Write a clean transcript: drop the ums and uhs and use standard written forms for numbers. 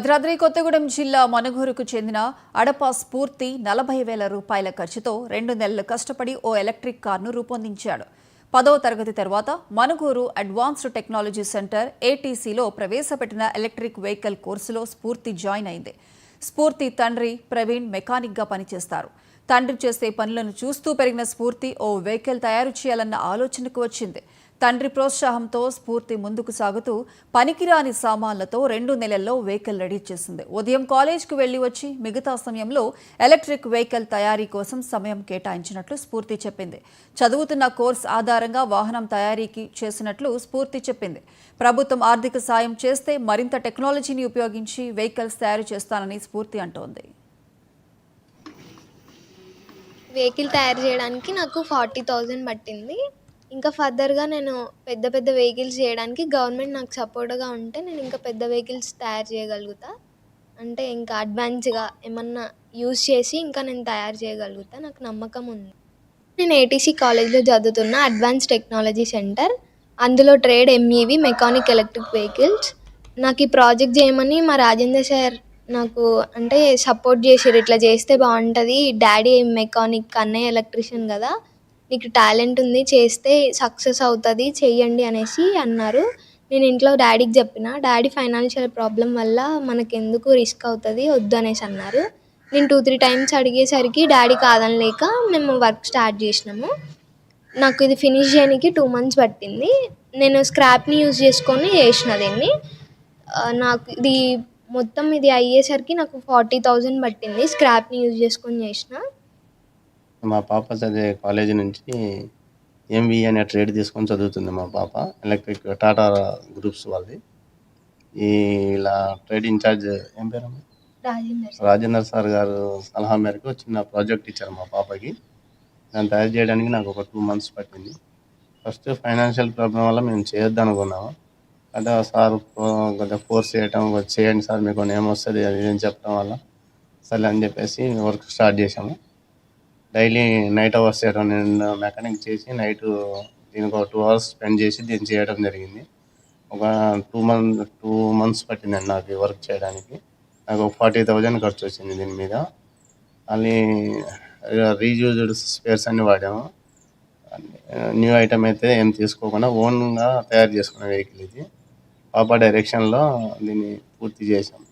భద్రాద్రి కొత్తగూడెం జిల్లా మనుగూరుకు చెందిన అడప స్ఫూర్తి 40,000 రూపాయల ఖర్చుతో 2 నెలలు కష్టపడి ఓ ఎలక్ట్రిక్ కార్ను రూపొందించాడు. 10వ తరగతి తర్వాత మనుగూరు అడ్వాన్స్డ్ టెక్నాలజీ సెంటర్ ఏటీసీలో ప్రవేశపెట్టిన ఎలక్ట్రిక్ వెహికల్ కోర్సులో స్ఫూర్తి జాయిన్ అయింది. స్ఫూర్తి తండ్రి ప్రవీణ్ మెకానిక్గా పనిచేస్తారు. తండ్రి చేసే పనులను చూస్తూ పెరిగిన స్ఫూర్తి ఓ వెహికల్ తయారు చేయాలన్న ఆలోచనకు వచ్చింది. తండ్రి ప్రోత్సాహంతో స్ఫూర్తి ముందుకు సాగుతూ పనికిరాని సామాన్లతో 2 నెలల్లో వెహికల్ రెడీ చేసింది. ఉదయం కాలేజ్కు వెళ్లి వచ్చి మిగతా సమయంలో ఎలక్ట్రిక్ వెహికల్ తయారీ కోసం సమయం కేటాయించినట్లు స్ఫూర్తి చెప్పింది. చదువుతున్న కోర్స్ ఆధారంగా వాహనం తయారీకి చేసినట్లు స్ఫూర్తి చెప్పింది. ప్రభుత్వం ఆర్థిక సాయం చేస్తే మరింత టెక్నాలజీని ఉపయోగించి వెహికల్స్ తయారు చేస్తానని స్ఫూర్తి అంటోంది. వెహికల్ తయారు చేయడానికి నాకు 40,000 పట్టింది. ఇంకా ఫర్దర్‌గా నేను పెద్ద పెద్ద వెహికల్స్ చేయడానికి గవర్నమెంట్ నాకు సపోర్ట్‌గా ఉంటే నేను ఇంకా పెద్ద వెహికల్స్ తయారు చేయగలుగుతా. అంటే ఇంకా అడ్వాన్స్‌గా ఏమన్నా యూజ్ చేసి ఇంకా నేను తయారు చేయగలుగుతా. నాకు నమ్మకం ఉంది. నేను ఏటీసీ కాలేజ్‌లో చదువుతున్నా అడ్వాన్స్ టెక్నాలజీ సెంటర్. అందులో trade MEV mechanic electric vehicles. నాకు ఈ ప్రాజెక్ట్ చేయమని మా రాజేందర్ సార్ నాకు అంటే సపోర్ట్ చేసిర్రు. ఇట్లా చేస్తే బాగుంటుంది. డాడీ మెకానిక్, అన్నయ్య ఎలక్ట్రీషియన్ కదా, నీకు టాలెంట్ ఉంది, చేస్తే సక్సెస్ అవుతుంది, చెయ్యండి అనేసి అన్నారు. నేను ఇంట్లో డాడీకి చెప్పిన. డాడీ ఫైనాన్షియల్ ప్రాబ్లం వల్ల మనకెందుకు రిస్క్ అవుతుంది, వద్దు అనేసి అన్నారు. నేను 2-3 టైమ్స్ అడిగేసరికి డాడీ కాదనలేక మేము వర్క్ స్టార్ట్ చేసినాము. నాకు ఇది ఫినిష్ చేయడానికి 2 months పట్టింది. నేను స్క్రాప్ని యూజ్ చేసుకొని చేసిన దీన్ని. నాకు ఇది మొత్తం ఇది అయ్యేసరికి నాకు 40,000 పట్టింది. స్క్రాప్ని యూజ్ చేసుకొని చేసిన. మా పాప చదివే కాలేజీ నుంచి ఎంవీఏ అనే ట్రేడ్ తీసుకొని చదువుతుంది మా పాప. ఎలక్ట్రిక్ టాటా గ్రూప్స్ వాళ్ళది. ఇలా ట్రేడ్ ఇన్ఛార్జ్ ఏం పేరమ్మా, రాజేందర్ సార్ గారు సలహా మేరకు చిన్న ప్రాజెక్ట్ ఇచ్చారు మా పాపకి. దాన్ని తయారు చేయడానికి నాకు ఒక 2 months పట్టింది. ఫస్ట్ ఫైనాన్షియల్ ప్రాబ్లం వల్ల మేము చేయొద్దు అనుకున్నాము. అంటే సార్ కొంచెం ఫోర్స్ చేయటం, చేయండి సార్ మీకు నేమ్ వస్తుంది అది అని చెప్పడం వల్ల సరే అని చెప్పేసి వర్క్ స్టార్ట్ చేసాము. డైలీ నైట్ అవర్స్ చేయడం, నేను మెకానిక్ చేసి నైట్ దీనికి ఒక 2 hours స్పెండ్ చేసి దీన్ని చేయడం జరిగింది. ఒక 2 months పట్టిందండి నాకు ఈ వర్క్ చేయడానికి. నాకు 40,000 ఖర్చు వచ్చింది దీని మీద. మళ్ళీ రీయూజ్డ్ స్పేర్స్ అన్ని వాడాము. న్యూ ఐటమ్ అయితే ఏం తీసుకోకుండా ఓన్గా తయారు చేసుకున్న వెహికల్ ఇది. పాప డైరెక్షన్లో దీన్ని పూర్తి చేసాము.